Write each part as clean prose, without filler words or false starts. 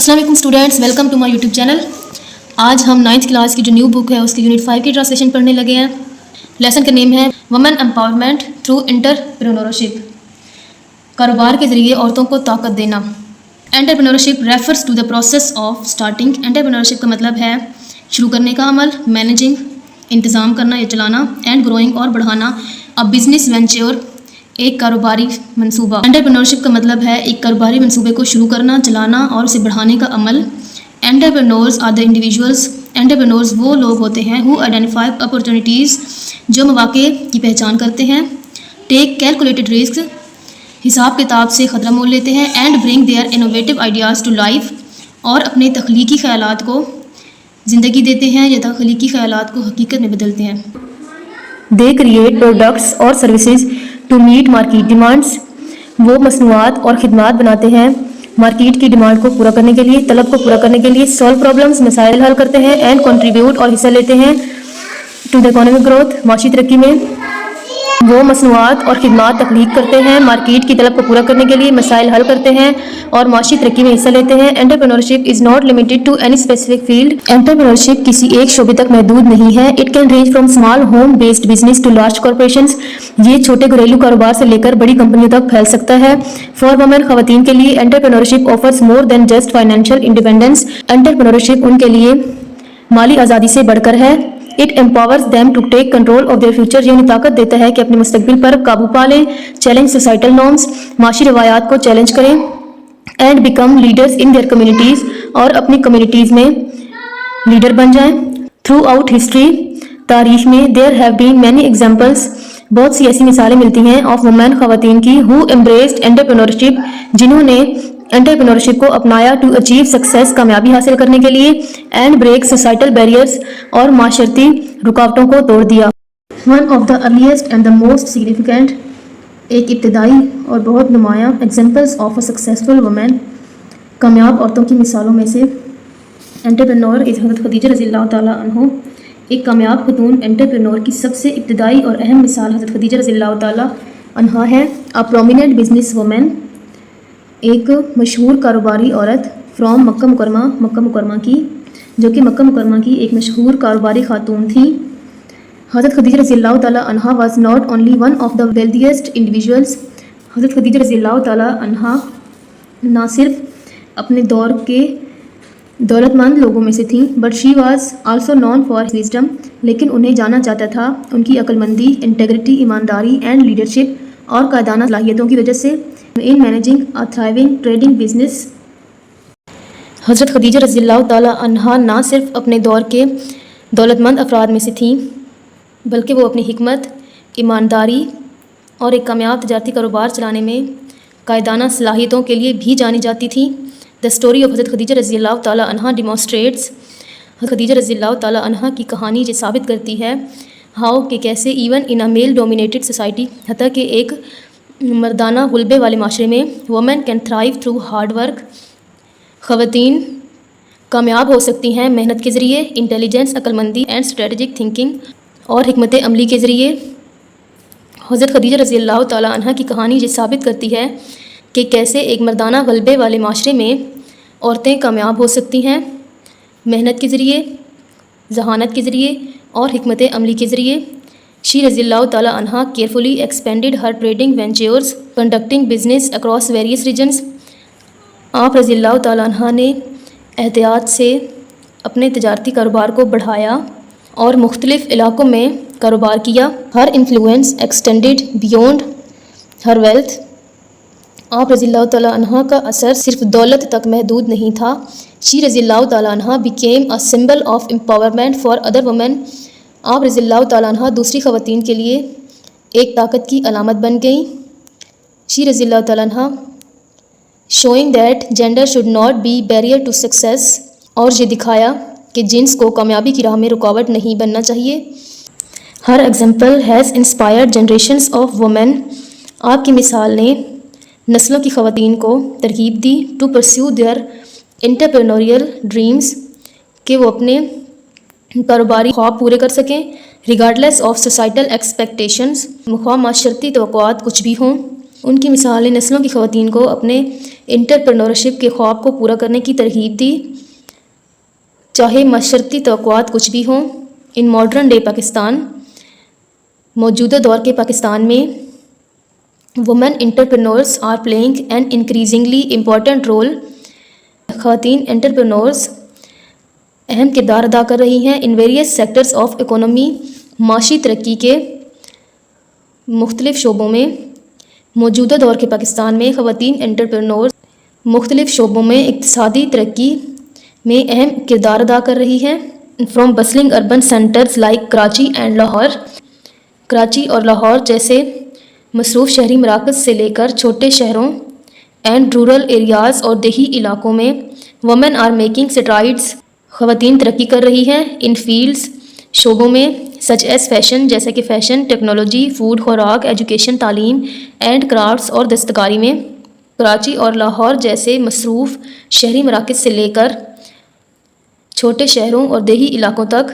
السلام علیکم students, welcome to my YouTube channel. آج ہم 9th کلاس کی جو نیو بک ہے اس کی یونٹ 5 کی ٹرانسلیشن پڑھنے لگے ہیں۔ لیسن کا نیم ہے وومن امپاورمنٹ تھرو انٹرپرینورشپ، کاروبار کے ذریعے عورتوں کو طاقت دینا۔ Entrepreneurship refers to the process of starting. Entrepreneurship کا مطلب ہے شروع کرنے کا عمل، مینیجنگ انتظام کرنا یا چلانا، اینڈ گروئنگ اور بڑھانا ا بزنس وینچر ایک کاروباری منصوبہ۔ انٹرپرینورشپ کا مطلب ہے ایک کاروباری منصوبے کو شروع کرنا، چلانا اور اسے بڑھانے کا عمل۔ Entrepreneurs are the individuals. Entrepreneurs وہ لوگ ہوتے ہیں who identify opportunities، جو مواقع کی پہچان کرتے ہیں، ٹیک کیلکولیٹڈ رسک، حساب کتاب سے خطرہ مول لیتے ہیں، and bring their innovative ideas to life, اور اپنے تخلیقی خیالات کو زندگی دیتے ہیں یا تخلیقی خیالات کو حقیقت میں بدلتے ہیں۔ دے کریٹ پروڈکٹس اور services to meet market demands. وہ مصنوعات اور خدمات بناتے ہیں مارکیٹ کی ڈیمانڈ کو پورا کرنے کے لیے، طلب کو پورا کرنے کے لیے۔ سالو پرابلمس، مسائل حل کرتے ہیں، اینڈ کنٹریبیوٹ اور حصہ لیتے ہیں ٹو دا اکانومک گروتھ، معاشی ترقی میں۔ وہ مصنوعات اور خدمات تخلیق کرتے ہیں مارکیٹ کی طلب کو پورا کرنے کے لیے، مسائل حل کرتے ہیں اور معاشی ترقی میں حصہ لیتے ہیں۔ Entrepreneurship is not limited to any specific field. Entrepreneurship کسی ایک شعبے تک محدود نہیں ہے۔ It can range from small home based business to large corporations. یہ چھوٹے گھریلو کاروبار سے لے کر بڑی کمپنیوں تک پھیل سکتا ہے۔ فار وومن، خواتین کے لیے entrepreneurship offers more than just financial independence. Entrepreneurship ان کے لیے مالی آزادی سے بڑھ کر ہے۔ It empowers them to take control of their future. یہ انہیں طاقت دیتا ہے کہ اپنے مستقبل پر قابو پا لیں۔ چیلنج سوسائٹل نارمز، معاشی روایات کو چیلنج کریں۔ And become leaders in their communities, اور اپنی کمیونٹیز میں لیڈر بن جائیں۔ تھرو آؤٹ ہسٹری، تاریخ میں there have been many examples, بہت سی ایسی مثالیں ملتی ہیں آف وومین، خواتین کی ہو embraced entrepreneurship، جنہوں نے انٹرپرینورشپ کو اپنایا ٹو اچیو سکسیس، کامیابی حاصل کرنے کے لیے، اینڈ بریک سوسائٹل بیریئرز، اور معاشرتی رکاوٹوں کو توڑ دیا۔ One of the earliest and the most significant, ایک ابتدائی اور بہت نمایاں examples of a successful women, کامیاب عورتوں کی مثالوں میں سے انٹرپرینور از حضرت خدیجہ رضی اللہ تعالیٰ عنہ۔ ایک کامیاب خاتون انٹرپرینور کی سب سے ابتدائی اور اہم مثال حضرت خدیجہ رضی اللہ تعالیٰ عنہا ہے۔ اے پرومیننٹ بزنس وومن، ایک مشہور کاروباری عورت، فرام مکہ مکرمہ کی، جو کہ مکہ مکرمہ کی ایک مشہور کاروباری خاتون تھیں۔ حضرت خدیجہ رضی اللہ تعالیٰ عنہا was not only one of the wealthiest individuals. حضرت خدیجہ رضی اللہ تعالیٰ عنہا نہ صرف اپنے دور کے دولت مند لوگوں میں سے تھیں، but she was also known for wisdom, لیکن انہیں جانا جاتا تھا ان کی عقل مندی، انٹیگریٹی، ایمانداری، اینڈ لیڈرشپ اور قائدانہ صلاحیتوں کی وجہ سے۔ In managing a thriving trading business, حضرت خدیجہ رضی اللہ تعالیٰ عنہا نہ صرف اپنے دور کے دولت مند افراد میں سے تھیں، بلکہ وہ اپنی حکمت، ایمانداری اور ایک کامیاب تجارتی کاروبار چلانے میں قائدانہ صلاحیتوں کے لیے بھی جانی جاتی تھیں۔ دا اسٹوری آف حضرت خدیجہ رضی اللہ تعالیٰ عنہا ڈیمانسٹریٹس، حضرت خدیجہ رضی اللہ تعالیٰ عنہا کی کہانی یہ ثابت کرتی ہے ہاؤ کہ کیسے even in a male dominated society, حتیٰ کہ ایک مردانہ غلبے والے معاشرے میں، women can thrive through hard work, خواتین کامیاب ہو سکتی ہیں محنت کے ذریعے، انٹیلیجنس، عقل مندی، اینڈ اسٹریٹجک تھنکنگ، اور حکمت عملی کے ذریعے۔ حضرت خدیجہ رضی اللہ تعالیٰ عنہ کی کہانی یہ ثابت کرتی ہے کہ کیسے ایک مردانہ غلبے والے معاشرے میں عورتیں کامیاب ہو سکتی ہیں محنت کے ذریعے، ذہانت کے ذریعے اور حکمت عملی کے ذریعے۔ شی رضی اللہ تعالیٰ عنہ carefully expanded her trading ventures, conducting business across various regions. آپ رضی اللہ تعالیٰ عنہ نے احتیاط سے اپنے تجارتی کاروبار کو بڑھایا اور مختلف علاقوں میں کاروبار کیا۔ ہر انفلوئنس ایکسٹینڈیڈ بیونڈ ہر ویلتھ۔ آپ رضی اللہ تعالیٰ عنہ کا اثر صرف دولت تک محدود نہیں تھا۔ شی رضی اللہ تعالیٰ عنہ became a symbol of empowerment for other women. آپ رضی اللہ تعالیٰ عنہ دوسری خواتین کے لیے ایک طاقت کی علامت بن گئیں۔ شی رضی اللہ تعالیٰ عنہ showing that gender should not be barrier to success, اور یہ دکھایا کہ جنس کو کامیابی کی راہ میں رکاوٹ نہیں بننا چاہیے۔ Her example has inspired generations of women. آپ کی مثال نے نسلوں کی خواتین کو ترغیب دی to pursue their entrepreneurial dreams, کہ وہ اپنے کاروباری خواب پورے کر سکیں، ریگارڈلیس آف سوسائٹل ایکسپیکٹیشنز، خواہ معاشرتی توقعات کچھ بھی ہوں۔ ان کی مثال نے نسلوں کی خواتین کو اپنے انٹرپرنورشپ کے خواب کو پورا کرنے کی ترغیب دی، چاہے معاشرتی توقعات کچھ بھی ہوں۔ ان ماڈرن ڈے پاکستان، موجودہ دور کے پاکستان میں women entrepreneurs are playing an increasingly important role. خواتین انٹرپرنورز اہم کردار ادا کر رہی ہیں in various sectors of economy, معاشی ترقی کے مختلف شعبوں میں۔ موجودہ دور کے پاکستان میں خواتین انٹرپرنورز مختلف شعبوں میں اقتصادی ترقی میں اہم کردار ادا کر رہی ہیں۔ From bustling urban centres like Karachi and Lahore, Karachi اور لاہور جیسے مصروف شہری مراکز سے لے کر چھوٹے شہروں اینڈ رورل ایریاز اور دیہی علاقوں میں وومن آر میکنگ اسٹرائڈس، خواتین ترقی کر رہی ہیں ان فیلڈز، شعبوں میں سچ ایز فیشن، جیسے کہ فیشن، ٹیکنالوجی، فوڈ، خوراک، ایجوکیشن، تعلیم اینڈ کرافٹس اور دستکاری میں۔ کراچی اور لاہور جیسے مصروف شہری مراکز سے لے کر چھوٹے شہروں اور دیہی علاقوں تک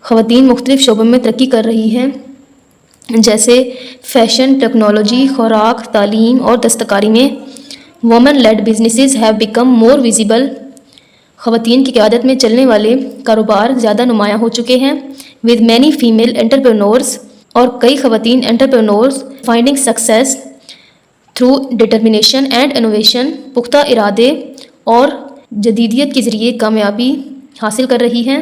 خواتین مختلف شعبوں میں ترقی کر رہی ہیں، جیسے فیشن، ٹیکنالوجی، خوراک، تعلیم اور دستکاری میں۔ Women led businesses have become more visible, خواتین کی قیادت میں چلنے والے کاروبار زیادہ نمایاں ہو چکے ہیں۔ ود مینی فیمیل انٹرپرنورز، اور کئی خواتین entrepreneurs finding success through determination and innovation, پختہ ارادے اور جدیدیت کے ذریعے کامیابی حاصل کر رہی ہیں۔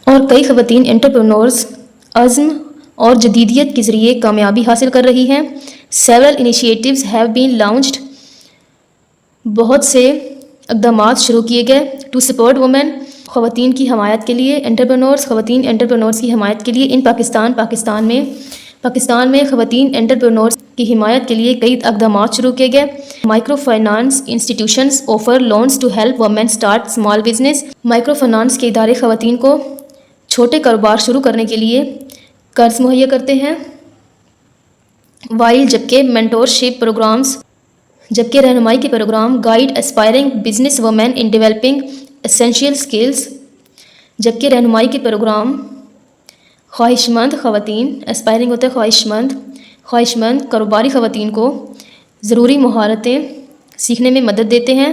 اور کئی خواتین انٹرپرنورز عزم اور جدیدیت کے ذریعے کامیابی حاصل کر رہی ہیں۔ Several initiatives have been launched, بہت سے اقدامات شروع کیے گئے۔ ٹو سپورٹ وومن، خواتین کی حمایت کے لیے۔ خواتین انٹرپرنورز کی حمایت کے لیے۔ ان پاکستان میں خواتین انٹرپرنورز کی حمایت کے لیے کئی اقدامات شروع کیے گئے۔ Micro finance institutions offer loans to help women start small business, micro finance کے ادارے خواتین کو چھوٹے کاروبار شروع کرنے کے لیے قرض مہیا کرتے ہیں۔ جبکہ مینٹورشپ پروگرامز، جبکہ رہنمائی کے programme guide aspiring business women in developing essential skills, جبکہ رہنمائی کے پروگرام خواہش مند خواتین، اسپائرنگ ہوتا ہے خواہش مند کاروباری خواتین کو ضروری مہارتیں سیکھنے میں مدد دیتے ہیں۔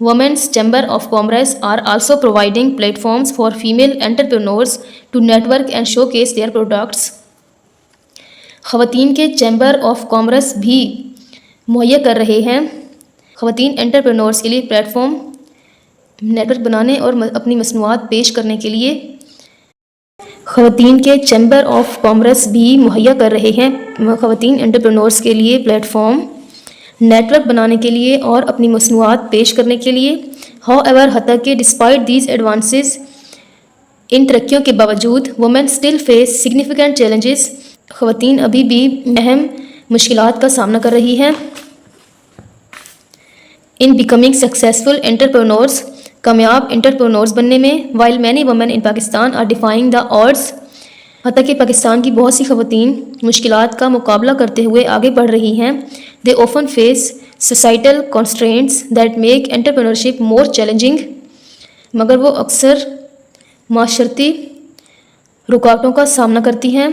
Women's chamber of commerce are also providing platforms for female entrepreneurs to network and showcase their products, خواتین کے چیمبر آف کامرس بھی مہیا کر رہے ہیں خواتین انٹرپرنورز کے لیے پلیٹ فارم نیٹورک بنانے اور اپنی مصنوعات پیش کرنے کے لیے۔ خواتین کے چیمبر آف کامرس بھی مہیا کر رہے ہیں خواتین انٹرپرنورز کے لیے پلیٹ فارم نیٹورک بنانے کے لیے اور اپنی مصنوعات پیش کرنے کے لیے۔ ہاؤ ایور، حتیٰ کہ ڈسپائٹ دیز ایڈوانسز، ان ترقیوں کے باوجود، women still face significant challenges, خواتین ابھی بھی اہم مشکلات کا سامنا کر رہی ہیں۔ ان بیکمنگ سکسیزفل انٹرپرنورز، کامیاب انٹرپرنورز بننے میں۔ While many women in Pakistan are defying the odds, حتیٰ کہ پاکستان کی بہت سی خواتین مشکلات کا مقابلہ کرتے ہوئے آگے بڑھ رہی ہیں۔ They often face societal constraints that make entrepreneurship more challenging, مگر وہ اکثر معاشرتی رکاوٹوں کا سامنا کرتی ہیں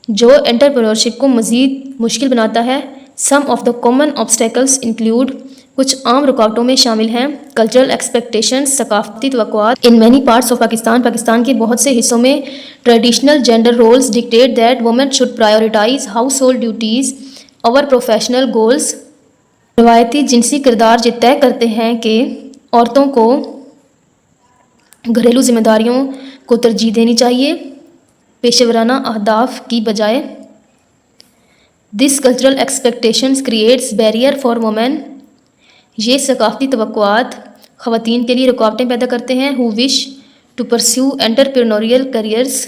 جو انٹرپرنورشپ کو مزید مشکل بناتا ہے۔ Some of the common obstacles include, کچھ عام رکاوٹوں میں شامل ہیں کلچرل ایکسپیکٹیشنز، ثقافتی توقعات۔ In many parts of Pakistan کے بہت سے حصوں میں traditional gender roles dictate that women should prioritise household duties over professional goals, روایتی جنسی کردار یہ طے کرتے ہیں کہ عورتوں کو گھریلو ذمہ داریوں کو ترجیح دینی چاہیے پیشہ ورانہ اہداف کی بجائے۔ This cultural expectations creates barrier for women, یہ ثقافتی توقعات خواتین کے لیے رکاوٹیں پیدا کرتے ہیں۔ Who wish to pursue entrepreneurial careers,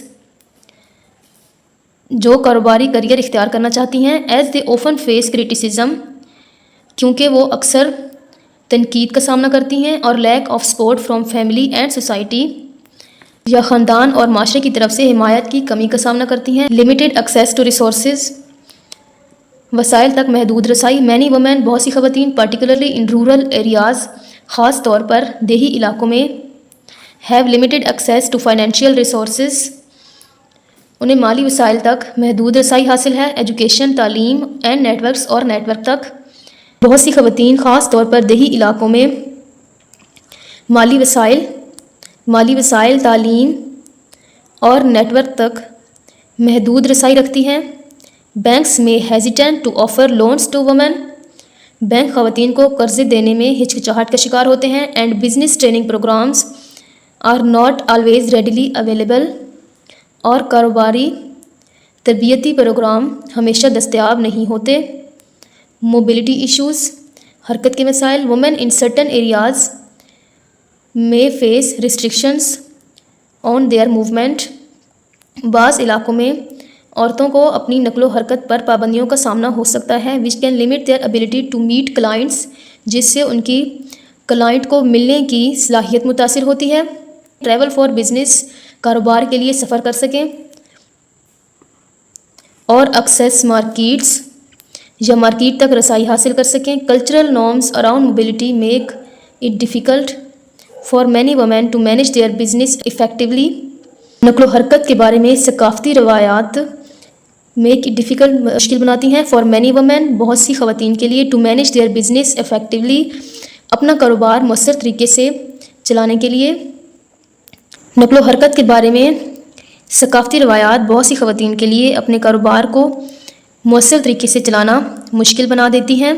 جو کاروباری کیریئر اختیار کرنا چاہتی ہیں۔ As they often face criticism, کیونکہ وہ اکثر تنقید کا سامنا کرتی ہیں، اور lack of support from family and society, یا خاندان اور معاشرے کی طرف سے حمایت کی کمی کا سامنا کرتی ہیں۔ لمیٹڈ ایکسیس ٹو ریسورسز، وسائل تک محدود رسائی۔ مینی وومن، بہت سی خواتین، پرٹیکولرلی ان رورل ایریاز، خاص طور پر دیہی علاقوں میں، have limited access to financial resources, انہیں مالی وسائل تک محدود رسائی حاصل ہے، ایجوکیشن، تعلیم اینڈ نیٹورکس اور نیٹورک تک۔ بہت سی خواتین خاص طور پر دیہی علاقوں میں مالی وسائل، تعلیم اور نیٹورک تک محدود رسائی رکھتی ہیں۔ بینکس میں hesitant to offer loans to women, bank خواتین کو قرضے دینے میں ہچکچاہٹ کا شکار ہوتے ہیں۔ And business training programmes are not always readily available, اور کاروباری تربیتی پروگرام ہمیشہ دستیاب نہیں ہوتے۔ موبلٹی ایشوز، حرکت کے مسائل، وومن ان سرٹن ایریاز میں face restrictions on their movement, بعض علاقوں میں عورتوں کو اپنی نقل و حرکت پر پابندیوں کا سامنا ہو سکتا ہے، which can limit their ability to meet clients, جس سے ان کی کلائنٹ کو ملنے کی صلاحیت متاثر ہوتی ہے۔ ٹریول فار بزنس، کاروبار کے لیے سفر کر سکیں، اور ایکسیس مارکیٹس، یا مارکیٹ تک رسائی حاصل کر سکیں۔ Cultural norms around mobility make it difficult for many women to manage their business effectively, نقل و حرکت کے بارے میں ثقافتی روایات میک اٹ ڈیفیکلٹ، مشکل بناتی ہیں، فار مینی وومین، بہت سی خواتین کے لیے، to manage their business effectively, اپنا کاروبار مؤثر طریقے سے چلانے کے لیے۔ نقل و حرکت کے بارے میں ثقافتی روایات بہت سی خواتین کے لیے اپنے کاروبار کو مؤثر طریقے سے چلانا مشکل بنا دیتی ہیں۔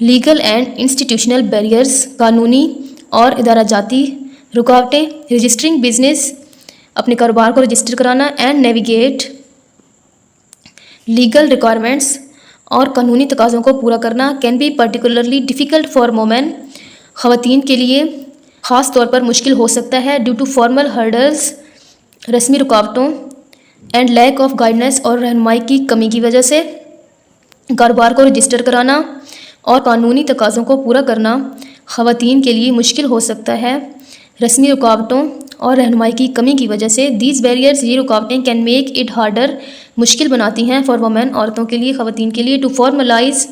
لیگل اینڈ انسٹیٹیوشنل بیریئرز، قانونی اور ادارہ جاتی رکاوٹیں، رجسٹرنگ بزنس، اپنے کاروبار کو رجسٹر کرانا، اینڈ نیویگیٹ لیگل ریکوائرمنٹس، اور قانونی تقاضوں کو پورا کرنا، can be particularly difficult for women, خواتین کے لیے خاص طور پر مشکل ہو سکتا ہے، ڈیو ٹو فارمل ہرڈلز، رسمی رکاوٹوں، اینڈ لیک آف گائیڈنس، اور رہنمائی کی کمی کی وجہ سے۔ کاروبار کو رجسٹر کرانا اور قانونی تقاضوں کو پورا کرنا خواتین کے لیے مشکل ہو سکتا ہے، رسمی رکاوٹوں اور رہنمائی کی کمی کی وجہ سے۔ دیز بیریئرز، یہ رکاوٹیں، کین میک اٹ ہارڈر، مشکل بناتی ہیں، فار وومین، عورتوں کے لیے، خواتین کے لیے، ٹو فارملائز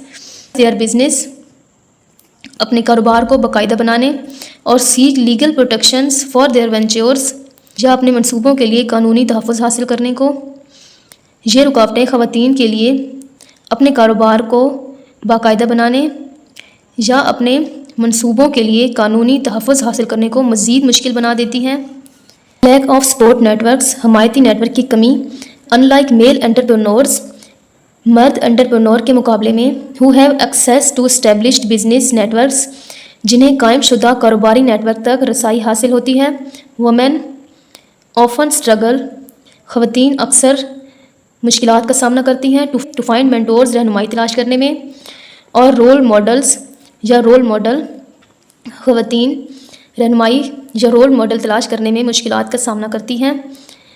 دیئر بزنس، اپنے کاروبار کو باقاعدہ بنانے، اور seek legal protections for their ventures, یا اپنے منصوبوں کے لیے قانونی تحفظ حاصل کرنے کو۔ یہ رکاوٹیں خواتین کے لیے اپنے کاروبار کو باقاعدہ بنانے یا اپنے منصوبوں کے لیے قانونی تحفظ حاصل کرنے کو مزید مشکل بنا دیتی ہیں۔ لیک آف سپورٹ نیٹورکس، حمایتی نیٹ ورک کی کمی، ان لائک میل انٹرپرینورز، مرد انٹرپرینور کے مقابلے میں، who have access to established business networks, جنہیں قائم شدہ کاروباری نیٹ ورک تک رسائی حاصل ہوتی ہے۔ وومین آفن اسٹرگل، خواتین اکثر مشکلات کا سامنا کرتی ہیں، ٹو فائنڈ مینٹورز، رہنمائی تلاش کرنے میں، اور رول ماڈلز یا رول ماڈل، خواتین رہنمائی یا رول ماڈل تلاش کرنے میں مشکلات کا سامنا کرتی ہیں۔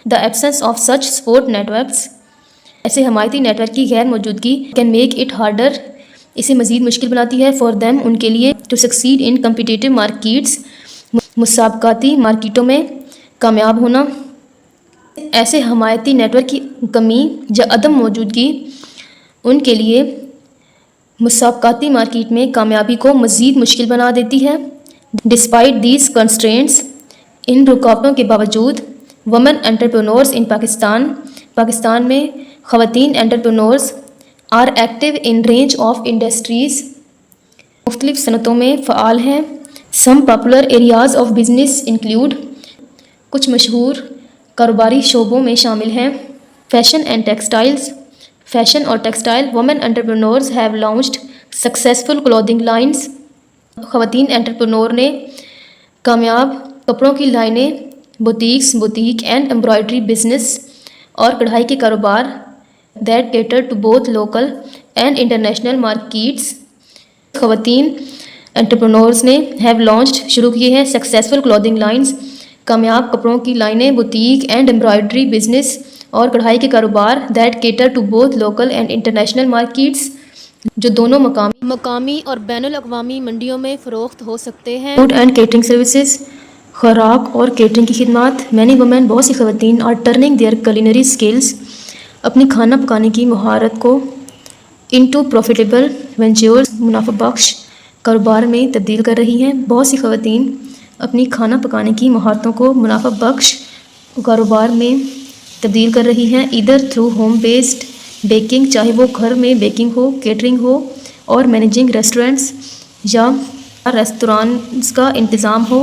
The absence of such support networks, ایسے حمایتی نیٹ ورک کی غیر موجودگی، کین میک اٹ ہارڈر، اسے مزید مشکل بناتی ہے، فار دیم، ان کے لیے، to succeed in competitive markets, مسابقاتی مارکیٹوں میں کامیاب ہونا۔ ایسے حمایتی نیٹ ورک کی کمی یا عدم موجودگی ان کے لیے مسابقاتی مارکیٹ میں کامیابی کو مزید مشکل بنا دیتی ہے۔ ڈسپائٹ دیز کنسٹرینٹس، ان رکاوٹوں کے باوجود، وومن انٹرپرینورز ان پاکستان میں خواتین entrepreneurs are active in range of industries, مختلف صنعتوں میں فعال ہیں۔ Some popular areas of business include, کچھ مشہور کاروباری شعبوں میں شامل ہیں۔ فیشن اینڈ ٹیکسٹائلز، فیشن اور textile, women entrepreneurs have launched successful clothing lines, خواتین انٹرپرینور نے کامیاب کپڑوں کی لائنیں، بوتیک اینڈ ایمبرائڈری بزنس، اور کڑھائی کے کاروبار، that cater to both local and international markets, خواتین انٹرپرینورز نے ہیو لانچڈ، شروع کیے ہیں، سکسیزفل کلودنگ لائنز، کامیاب کپڑوں کی لائنیں، بوتیک اینڈ ایمبرائڈری بزنس، اور کڑھائی کے کاروبار، that cater to both local and international markets, جو دونوں مقامی اور بین الاقوامی منڈیوں میں فروخت ہو سکتے ہیں۔ فوڈ اینڈ کیٹرنگ سروسز، خوراک اور کیٹرنگ کی خدمات، مینی وومین، بہت سی خواتین، آر ٹرننگ دیئر کولینری اسکلز، اپنی کھانا پکانے کی مہارت کو، انٹو پروفیٹیبل وینچرز، منافع بخش کاروبار میں تبدیل کر رہی ہیں۔ بہت سی خواتین اپنی کھانا پکانے کی مہارتوں کو منافع بخش کاروبار میں تبدیل کر رہی ہیں، ادھر تھرو ہوم بیسڈ بیکنگ، چاہے وہ گھر میں بیکنگ ہو، کیٹرنگ ہو اور مینیجنگ ریسٹورینٹس یا ریستورانس کا انتظام ہو،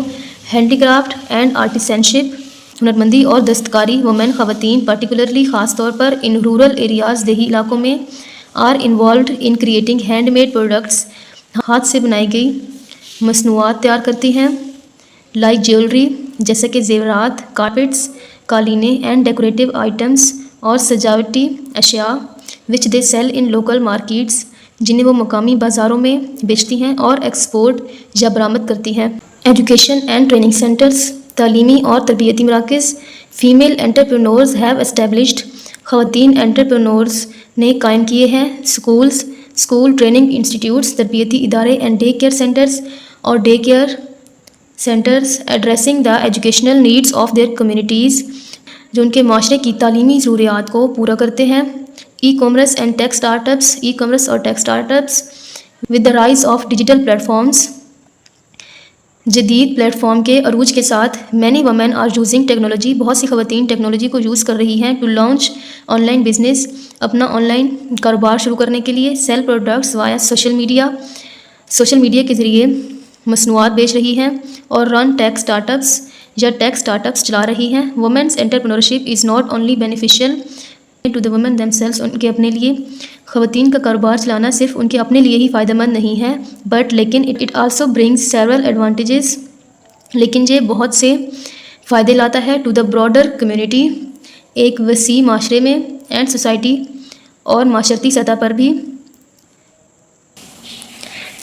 ہینڈی کرافٹ اینڈ آرٹیسنشپ، ہنرمندی اور دستکاری. وومن خواتین پرٹیکولرلی خاص طور پر ان رورل ایریاز دیہی علاقوں میں are involved in creating handmade products, ہاتھ سے بنائی گئی مصنوعات تیار کرتی ہیں، لائک جیولری جیسے کہ زیورات، کارپیٹس، قالینیں اینڈ ڈیکوریٹو آئٹمس اور سجاوٹی اشیاء which they sell in local markets, جنہیں وہ مقامی بازاروں میں بیچتی ہیں اور ایکسپورٹ یا برآمد کرتی ہیں. ایجوکیشن اینڈ ٹریننگ سینٹرز، تعلیمی اور تربیتی مراکز. فیمیل انٹرپرینورز ہیو اسٹیبلشڈ، خواتین انٹرپرینورز نے قائم کیے ہیں اسکولز، اسکول ٹریننگ انسٹیٹیوٹس، تربیتی ادارے اینڈ ڈے کیئر سینٹرز اور day care centres addressing the educational needs of their communities, جو ان کے معاشرے کی تعلیمی ضروریات کو پورا کرتے ہیں. E commerce and tech startups, e commerce اور tech startups with the rise of digital platforms. جدید پلیٹ فارم کے عروج کے ساتھ many women are using technology, بہت سی خواتین ٹیکنالوجی کو یوز کر رہی ہیں to launch online business, اپنا آن لائن کاروبار شروع کرنے کے لیے. Sell products via social media کے ذریعے مصنوعات بیچ رہی ہیں اور رن ٹیک اسٹارٹ اپس یا ٹیک اسٹارٹ اپس چلا رہی ہیں. Women's entrepreneurship is not only beneficial to the women themselves, ان کے اپنے لیے خواتین کا کاروبار چلانا صرف ان کے اپنے لیے ہی فائدہ مند نہیں ہے، بٹ لیکن it also brings several advantages, لیکن یہ بہت سے فائدے لاتا ہے ٹو دا براڈر کمیونٹی، ایک وسیع معاشرے میں، اینڈ سوسائٹی اور معاشرتی سطح پر بھی.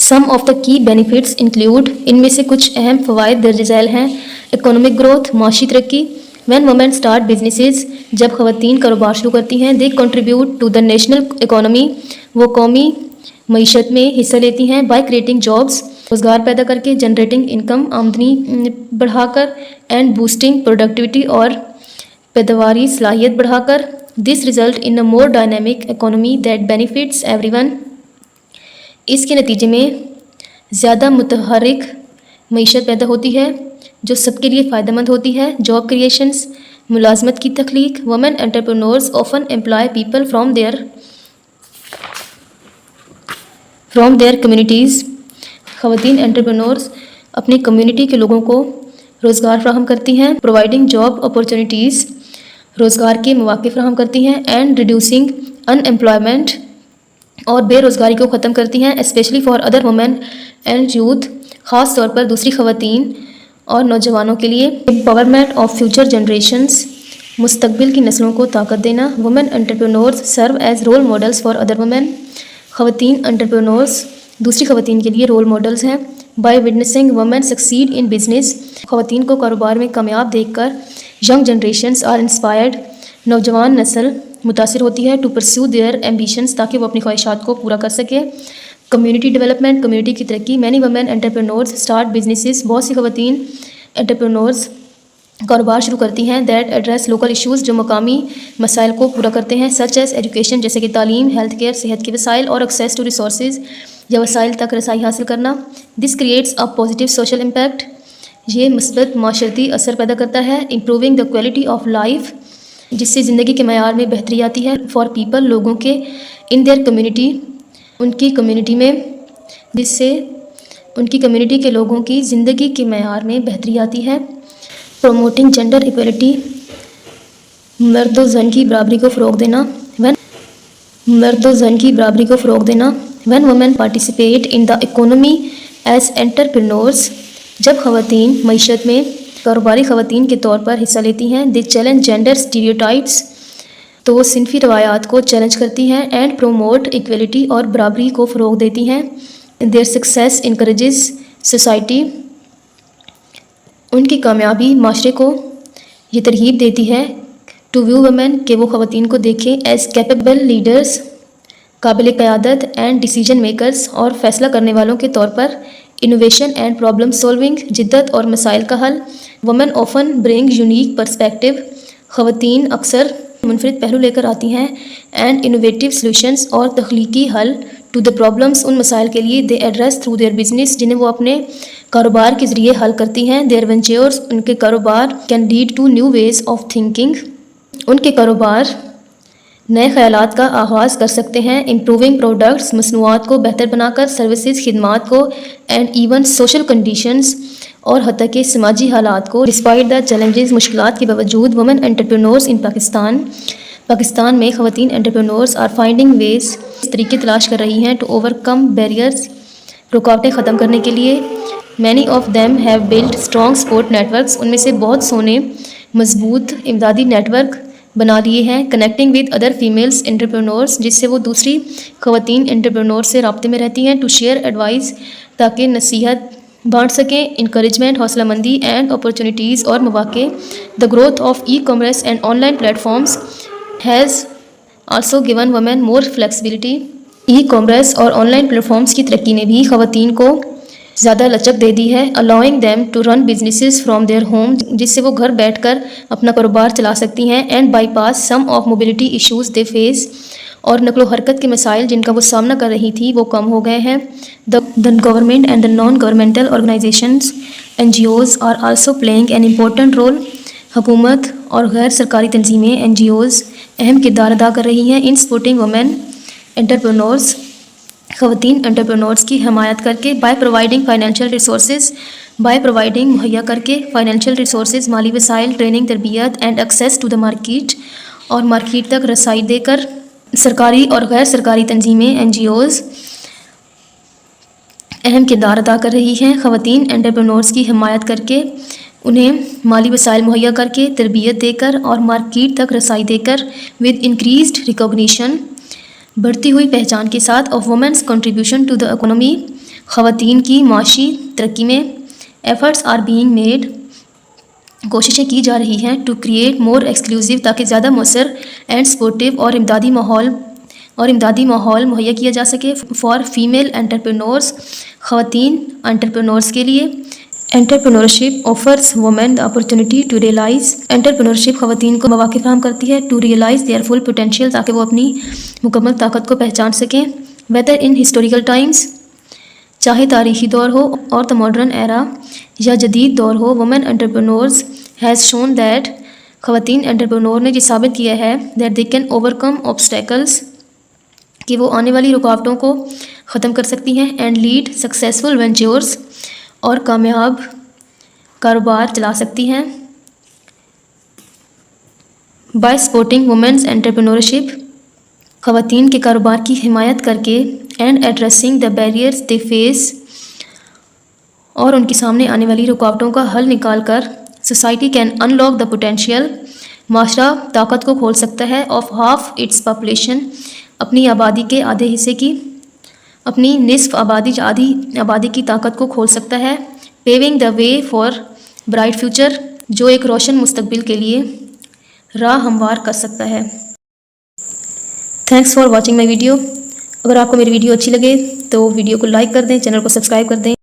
سم آف دا کی بینیفٹس انکلوڈ، ان میں سے کچھ اہم فوائد درج ذیل ہیں. اکنامک گروتھ، معاشی ترقی. وین وومین اسٹارٹ بزنسز، جب خواتین کاروبار شروع کرتی ہیں، they contribute to the national economy, وہ قومی معیشت میں حصہ لیتی ہیں. بائی کریٹنگ جابس، روزگار پیدا کر کے، جنریٹنگ انکم، آمدنی بڑھا کر، اینڈ بوسٹنگ پروڈکٹیوٹی اور پیداواری صلاحیت بڑھا کر. This result in a more dynamic economy that benefits everyone, اس کے نتیجے میں زیادہ متحرک معیشت پیدا ہوتی ہے جو سب کے لیے فائدہ مند ہوتی ہے. جاب کریشنز، ملازمت کی تخلیق. Women entrepreneurs often employ people from their communities, خواتین انٹرپرینورز اپنی کمیونٹی کے لوگوں کو روزگار فراہم کرتی ہیں. پرووائڈنگ جاب اپرچونیٹیز، روزگار کے مواقع فراہم کرتی ہیں. اینڈ ریڈیوسنگ ان امپلائمنٹ، اور بے روزگاری کو ختم کرتی ہیں. Especially for other women and youth, خاص طور پر دوسری خواتین اور نوجوانوں کے لیے. امپاورمنٹ آف فیوچر جنریشنز، مستقبل کی نسلوں کو طاقت دینا. Women entrepreneurs serve as role models for other women, خواتین انٹرپرینورز دوسری خواتین کے لیے رول ماڈلز ہیں. By witnessing women succeed in business, خواتین کو کاروبار میں کامیاب دیکھ کر ینگ جنریشنز آر انسپائرڈ، نوجوان نسل متاثر ہوتی ہے. ٹو پرسیو دیئر ایمبیشنز، تاکہ وہ اپنی خواہشات کو پورا کر سکے. کمیونٹی ڈیولپمنٹ، کمیونٹی کی ترقی. Many women entrepreneurs start businesses, بہت سی خواتین انٹرپرینورز کاروبار شروع کرتی ہیں. دیٹ ایڈریس لوکل ایشوز، جو مقامی مسائل کو پورا کرتے ہیں. سچ ایز ایجوکیشن، جیسے کہ تعلیم، ہیلتھ کیئر، صحت کے وسائل، اور ایکسیس ٹو ریسورسز، یا وسائل تک رسائی حاصل کرنا. This creates a positive social impact, یہ مثبت معاشرتی اثر پیدا کرتا ہے. Improving the quality of life, جس سے زندگی کے معیار میں بہتری آتی ہے. فار پیپل، لوگوں کے. ان دیئر کمیونٹی، ان کی کمیونٹی میں، جس سے ان کی کمیونٹی کے لوگوں کی زندگی کے معیار میں بہتری آتی ہے. پروموٹنگ جینڈر ایکویلٹی، مرد و زن کی برابری کو فروغ دینا. When women participate in the economy as entrepreneurs, جب خواتین معیشت میں کاروباری خواتین کے طور پر حصہ لیتی ہیں. دے چیلنج جینڈر اسٹیریوٹائپس، تو وہ صنفی روایات کو چیلنج کرتی ہیں. اینڈ پروموٹ ایکویلٹی، اور برابری کو فروغ دیتی ہیں. دیئر سکسیس انکریجز سوسائٹی، ان کی کامیابی معاشرے کو یہ ترغیب دیتی ہے. ٹو ویو وومن، کہ وہ خواتین کو دیکھیں ایز کیپیبل لیڈرز، قابل قیادت، اینڈ ڈیسیجن میکرز، اور فیصلہ کرنے والوں کے طور پر. انوویشن اینڈ پرابلم سولونگ، جدت اور مسائل کا حل. وومن آفن برنگ یونیک پرسپیکٹو، خواتین اکثر منفرد پہلو لے کر آتی ہیں. اینڈ انوویٹیو سلوشنز، اور تخلیقی حل. ٹو دا پرابلمس، ان مسائل کے لیے. دے ایڈریس تھرو دیئر بزنس، جنہیں وہ اپنے کاروبار کے ذریعے حل کرتی ہیں. دیئر وینچرز، ان کے کاروبار. Can lead to new ways of thinking, ان کے کاروبار نئے خیالات کا آغاز کر سکتے ہیں، امپروونگ پروڈکٹس، مصنوعات کو بہتر بنا کر، سروسز، خدمات کو، اینڈ ایون سوشل کنڈیشنز اور حتیٰ کہ سماجی حالات کو۔ ڈسپائٹ دا چیلنجز، مشکلات کے باوجود، وومن انٹرپرینورز ان پاکستان میں خواتین انٹرپرینورز آر فائنڈنگ ویز، طریقے تلاش کر رہی ہیں ٹو اوور کم بیریئرز، رکاوٹیں ختم کرنے کے لیے۔ Many of them have build strong support networks, ان میں سے بہت سو نے مضبوط امدادی نیٹ ورک بنا لیے ہیں، connecting with other females entrepreneurs, جس سے وہ دوسری خواتین انٹرپرینور سے رابطے میں رہتی ہیں، ٹو شیئر ایڈوائز، تاکہ نصیحت بانٹ سکیں، انکریجمنٹ، حوصلہ مندی، اینڈ اپرچونیٹیز اور مواقع۔ The growth of e commerce and online platforms has also given women more flexibility. E commerce اور آن لائن پلیٹ فارمز کی ترقی نے بھی خواتین کو زیادہ لچک دے دی ہے، allowing them to run businesses from their home، جس سے وہ گھر بیٹھ کر اپنا کاروبار چلا سکتی ہیں، and bypass some of mobility issues they face، اور نقل و حرکت کے مسائل جن کا وہ سامنا کر رہی تھی وہ کم ہو گئے ہیں۔ The government and the non-governmental organizations NGOs are also playing an important role۔ حکومت اور غیر سرکاری تنظیمیں NGOs اہم کردار ادا کر رہی ہیں، in supporting women entrepreneurs، خواتین انٹرپرینورز کی حمایت کر کے، بائی پرووائڈنگ مہیا کر کے فائنینشیل ریسورسز، مالی وسائل، ٹریننگ، تربیت، and access to the market, اور مارکیٹ تک رسائی دے کر۔ سرکاری اور غیر سرکاری تنظیمیں NGOs اہم کردار ادا کر رہی ہیں، خواتین انٹرپرینورز کی حمایت کر کے، انہیں مالی وسائل مہیا کر کے، تربیت دے کر، اور مارکیٹ تک رسائی دے کر، ود انکریزڈ ریکگنیشن، بڑھتی ہوئی پہچان کے ساتھ، of women's contribution to the economy, خواتین کی معاشی ترقی میں۔ ایفرٹس آر بینگ میڈ، کوششیں کی جا رہی ہیں، ٹو کریٹ مور ایکسکلوسیو، تاکہ زیادہ مؤثر اینڈ سپورٹیو اور امدادی ماحول مہیا کیا جا سکے، فار فیمیل انٹرپرینورز، خواتین انٹرپرینورز کے لیے۔ Entrepreneurship offers women the opportunity to realize، entrepreneurship خواتین کو مواقع فراہم کرتی ہے، to realize their full potential، تاکہ وہ اپنی مکمل طاقت کو پہچان سکیں۔ whether in historical times، چاہے تاریخی دور ہو، اور the modern era، یا جدید دور ہو، women entrepreneurs has shown that، خواتین انٹرپرینور نے یہ ثابت کیا ہے، that they can overcome obstacles، کہ وہ آنے والی رکاوٹوں کو ختم کر سکتی ہیں، and lead successful ventures، اور کامیاب کاروبار چلا سکتی ہیں۔ بائی سپورٹنگ وومنس انٹرپرینورشپ، خواتین کے کاروبار کی حمایت کر کے، and addressing the barriers they face, اور ان کے سامنے آنے والی رکاوٹوں کا حل نکال کر، society can unlock the potential, معاشرہ طاقت کو کھول سکتا ہے، آف ہاف اٹس پاپولیشن، اپنی آبادی کے آدھے حصے کی، اپنی نصف آبادی آدھی آبادی کی طاقت کو کھول سکتا ہے، پیونگ دا وے فار برائٹ فیوچر، جو ایک روشن مستقبل کے لیے راہ ہموار کر سکتا ہے۔ Thanks for watching my video. اگر آپ کو میری ویڈیو اچھی لگے تو ویڈیو کو لائک کر دیں، چینل کو سبسکرائب کر دیں۔